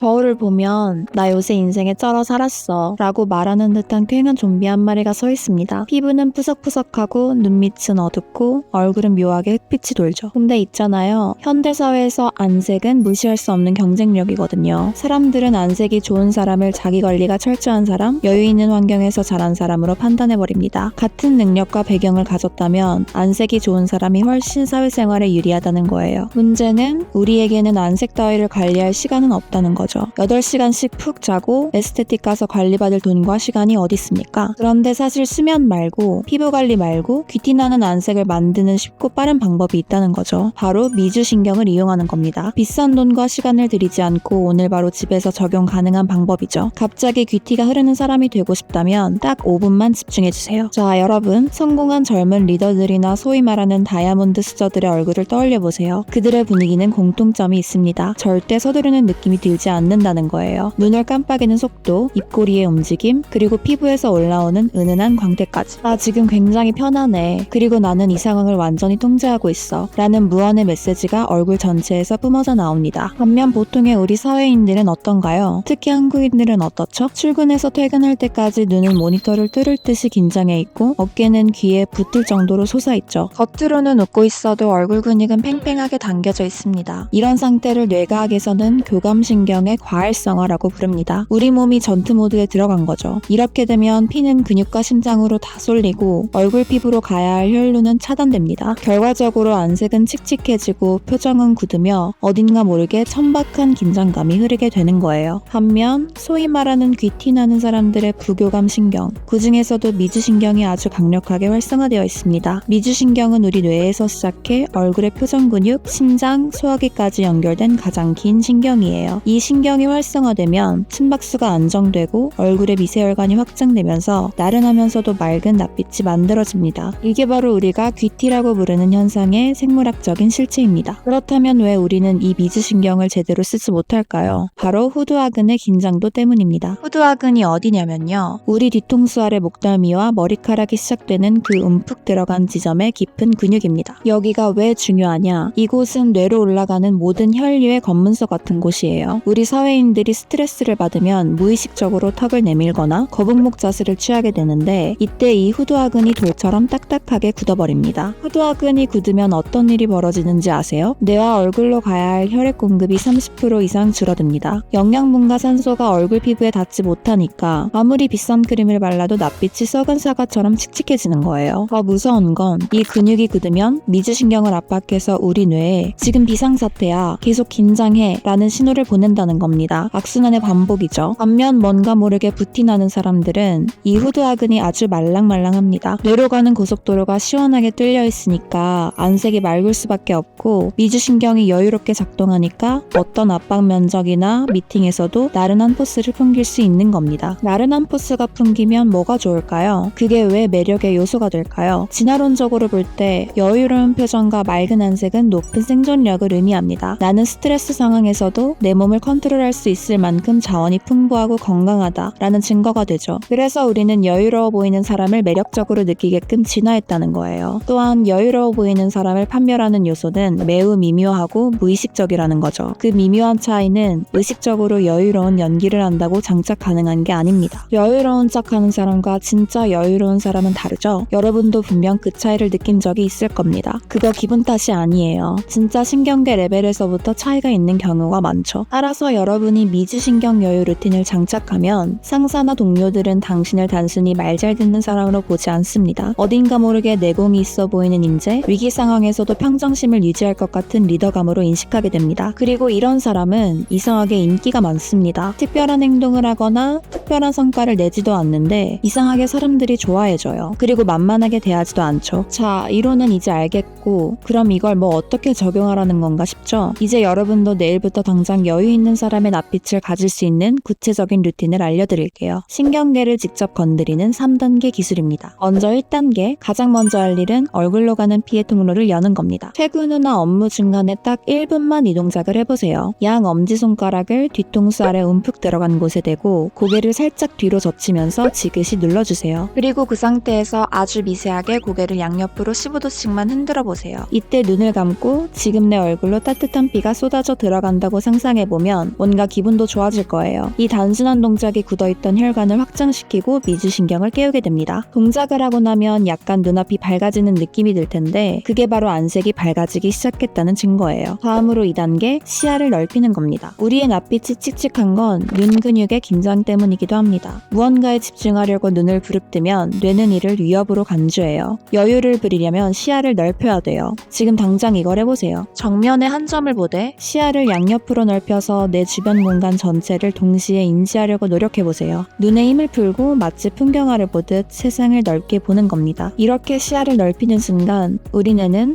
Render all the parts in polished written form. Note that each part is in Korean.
거울을 보면 나 요새 인생에 쩔어 살았어 라고 말하는 듯한 쾌한 좀비 한 마리가 서 있습니다. 피부는 푸석푸석하고 눈밑은 어둡고 얼굴은 묘하게 흑빛이 돌죠. 근데 있잖아요. 현대사회에서 안색은 무시할 수 없는 경쟁력이거든요. 사람들은 안색이 좋은 사람을 자기 관리가 철저한 사람, 여유 있는 환경에서 자란 사람으로 판단해버립니다. 같은 능력과 배경을 가졌다면 안색이 좋은 사람이 훨씬 사회생활에 유리하다는 거예요. 문제는 우리에게는 안색 따위를 관리할 시간은 없다는 거죠. 8시간씩 푹 자고 에스테틱 가서 관리받을 돈과 시간이 어디 있습니까? 그런데 사실 수면 말고 피부 관리 말고 귀티나는 안색을 만드는 쉽고 빠른 방법이 있다는 거죠. 바로 미주신경을 이용하는 겁니다. 비싼 돈과 시간을 들이지 않고 오늘 바로 집에서 적용 가능한 방법이죠. 갑자기 귀티가 흐르는 사람이 되고 싶다면 딱 5분만 집중해주세요. 자, 여러분, 성공한 젊은 리더들이나 소위 말하는 다이아몬드 수저들의 얼굴을 떠올려보세요. 그들의 분위기는 공통점이 있습니다. 절대 서두르는 느낌이 들지 않는다는 거예요. 눈을 깜빡이는 속도, 입꼬리의 움직임, 그리고 피부에서 올라오는 은은한 광택까지. 나 지금 굉장히 편안해. 그리고 나는 이 상황을 완전히 통제하고 있어. 라는 무언의 메시지가 얼굴 전체에서 뿜어져 나옵니다. 반면 보통의 우리 사회인들은 어떤가요? 특히 한국인들은 어떻죠? 출근해서 퇴근할 때까지 눈은 모니터를 뚫을 듯이 긴장해 있고 어깨는 귀에 붙을 정도로 솟아있죠. 겉으로는 웃고 있어도 얼굴 근육은 팽팽하게 당겨져 있습니다. 이런 상태를 뇌과학에서는 교감신경의 과활성화라고 부릅니다. 우리 몸이 전투 모드에 들어간 거죠. 이렇게 되면 피는 근육과 심장으로 다 쏠리고 얼굴 피부로 가야 할 혈류는 차단됩니다. 결과적으로 안색은 칙칙해지고 표정은 굳으며 어딘가 모르게 천박한 긴장감이 흐르게 되는 거예요. 반면 소위 말하는 귀티나는 사람들의 부교감 신경, 그 중에서도 미주신경이 아주 강력하게 활성화되어 있습니다. 미주신경은 우리 뇌에서 시작해 얼굴의 표정 근육, 심장, 소화기까지 연결된 가장 긴 신경이에요. 이 신경이 활성화되면 심박수가 안정되고 얼굴의 미세혈관이 확장되면서 나른하면서도 맑은 낯빛이 만들어집니다. 이게 바로 우리가 귀티라고 부르는 현상의 생물학적인 실체입니다. 그렇다면 왜 우리는 이 미주신경을 제대로 쓰지 못할까요? 바로 후두하근의 긴장도 때문입니다. 후두하근이 어디냐면요. 우리 뒤통수 아래 목덜미와 머리카락이 시작되는 그 움푹 들어간 지점의 깊은 근육입니다. 여기가 왜 중요하냐? 이곳은 뇌로 올라가는 모든 혈류의 검문소 같은 곳이에요. 우리 사회인들이 스트레스를 받으면 무의식적으로 턱을 내밀거나 거북목 자세를 취하게 되는데 이때 이 후두하근이 돌처럼 딱딱하게 굳어버립니다. 후두하근이 굳으면 어떤 일이 벌어지는지 아세요? 뇌와 얼굴로 가야 할 혈액 공급이 30% 이상 줄어듭니다. 영양분과 산소가 얼굴 피부에 닿지 못하니까 아무리 비싼 크림을 발라도 낯빛이 썩은 사과처럼 칙칙해지는 거예요. 더 무서운 건 이 근육이 굳으면 미주신경을 압박해서 우리 뇌에 지금 비상사태야, 계속 긴장해 라는 신호를 보낸다는 겁니다. 악순환의 반복이죠. 반면 뭔가 모르게 부티나는 사람들은 이 후두하근이 아주 말랑말랑합니다. 뇌로 가는 고속도로가 시원하게 뚫려 있으니까 안색이 맑을 수밖에 없고 미주신경이 여유롭게 작동하니까 어떤 압박 면적이나 미팅에서도 나른한 포스를 풍길 수 있는 겁니다. 나른한 포스가 풍기면 뭐가 좋을까요? 그게 왜 매력의 요소가 될까요? 진화론적으로 볼 때 여유로운 표정과 맑은 안색은 높은 생존력을 의미합니다. 나는 스트레스 상황에서도 내 몸을 컨트롤할 수 있을 만큼 자원이 풍부하고 건강하다 라는 증거가 되죠. 그래서 우리는 여유로워 보이는 사람을 매력적으로 느끼게끔 진화했다는 거예요. 또한 여유로워 보이는 사람을 판별하는 요소는 매우 미묘하고 무의식적이라는 거죠. 그 미묘한 차이는 의식적으로 여유로운 연기를 한다고 장착 가능한 게 아닙니다. 여유로운 척하는 사람과 진짜 여유로운 사람은 다르죠. 여러분도 분명 그 차이를 느낀 적이 있을 겁니다. 그거 기분 탓이 아니에요. 진짜 신경계 레벨에서부터 차이가 있는 경우가 많죠. 따라서 여러분이 미주신경 여유 루틴을 장착하면 상사나 동료들은 당신을 단순히 말 잘 듣는 사람으로 보지 않습니다. 어딘가 모르게 내공이 있어 보이는 인재, 위기 상황에서도 평정심을 유지할 것 같은 리더감으로 인식하게 됩니다. 그리고 이런 사람은 이상하게 인기가 많습니다. 특별한 행동을 하거나 특별한 성과를 내지도 않는데 이상하게 사람들이 좋아해줘요. 그리고 만만하게 대하지도 않죠. 자, 이론은 이제 알겠고 그럼 이걸 뭐 어떻게 적용하라는 건가 싶죠? 이제 여러분도 내일부터 당장 여유 있는 사람의 낯빛을 가질 수 있는 구체적인 루틴을 알려드릴게요. 신경계를 직접 건드리는 3단계 기술입니다. 먼저 1단계, 가장 먼저 할 일은 얼굴로 가는 피해 통로를 여는 겁니다. 퇴근 후나 업무 중간에 딱 1분만 이 동작을 해보세요. 양 엄지손가락을 뒤통수 아래 움푹 들어간 곳에 대고 고개를 살짝 뒤로 젖히면서 지그시 눌러주세요. 그리고 그 상태에서 아주 미세하게 고개를 양옆으로 15도씩만 흔들어 보세요. 이때 눈을 감고 지금 내 얼굴로 따뜻한 피가 쏟아져 들어간다고 상상해보면 뭔가 기분도 좋아질 거예요. 이 단순한 동작이 굳어있던 혈관을 확장시키고 미주신경을 깨우게 됩니다. 동작을 하고 나면 약간 눈앞이 밝아지는 느낌이 들 텐데 그게 바로 안색이 밝아지기 시작했다는 증거예요. 다음으로 2단계, 시야를 넓히는 겁니다. 우리의 낯빛이 칙칙한 건 눈 근육의 긴장 때문이기도 합니다. 무언가에 집중하려고 눈을 부릅뜨면 뇌는 이를 위협으로 간주해요. 여유를 부리려면 시야를 넓혀야 돼요. 지금 당장 이걸 해보세요. 정면에 한 점을 보되 시야를 양옆으로 넓혀서 내 주변 공간 전체를 동시에 인지하려고 노력해보세요. 눈에 힘을 풀고 마치 풍경화를 보듯 세상을 넓게 보는 겁니다. 이렇게 시야를 넓히는 순간 우리 뇌는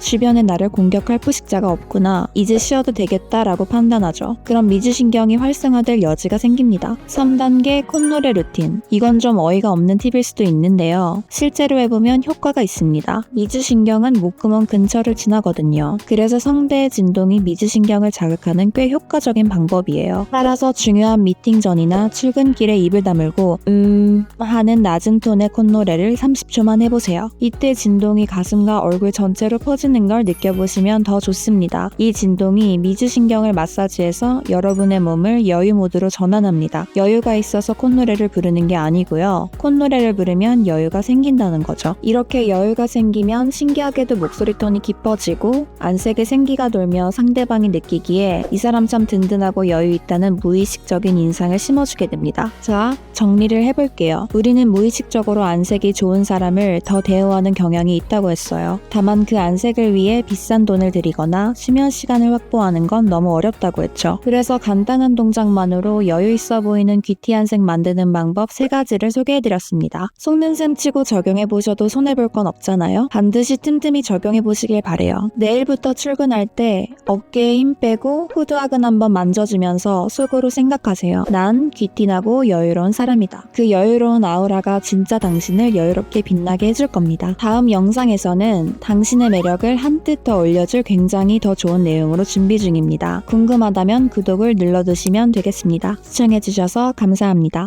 주변에 나를 공격할 포식자가 없구나, 이제 쉬어도 되겠다라고 판단하죠. 그럼 미주신경이 활성화될 여지가 생깁니다. 3단계, 콧노래 루틴. 이건 좀 어이가 없는 팁일 수도 있는데요. 실제로 해보면 효과가 있습니다. 미주신경은 목구멍 근처를 지나거든요. 그래서 성대의 진동이 미주신경을 자극하는 꽤 효과적인 방법이에요. 따라서 중요한 미팅 전이나 출근길에 입을 다물고 하는 낮은 톤의 콧노래를 30초만 해보세요. 이때 진동이 가슴과 얼굴 전체로 퍼지는 걸 느껴보시면 더 좋습니다. 이 진동이 미주신경을 마사지해서 여러분의 몸을 여유 모드로 전환합니다. 여유가 있어서 콧노래를 부르는 게 아니고요. 콧노래를 부르면 여유가 생긴다는 거죠. 이렇게 여유가 생기면 신기하게도 목소리 톤이 깊어지고 안색에 생기가 돌며 상대방이 느끼기에 이 사람 참 든든하고 여유 있다는 무의식적인 인상을 심어주게 됩니다. 자, 정리를 해볼게요. 우리는 무의식적으로 안색이 좋은 사람을 더 대우하는 경향이 있다고 했어요. 다만 그 안색을 위해 비싼 돈을 들이거나 수면 시간을 확보하는 건 너무 어렵다고 했죠. 그래서 간단한 동작만으로 여유 있어 보이는 귀티한 색 만드는 방법 3가지를 소개해드렸습니다. 속는 셈 치고 적용해보셔도 손해볼 건 없잖아요. 반드시 틈틈이 적용해보시길 바래요. 내일부터 출근할 때 어깨에 힘 빼고 후드학은 한번 만져주면서 속으로 생각하세요. 난 귀티나고 여유로운 사람이다. 그 여유로운 아우라가 진짜 당신을 여유롭게 빛나게 해줄 겁니다. 다음 영상에서는 당신의 매력을 한뜻 더 올려줄 굉장히 더 좋은 내용으로 준비 중입니다. 궁금하다면 구독을 눌러두시면 되겠습니다. 시청해주셔서 감사합니다.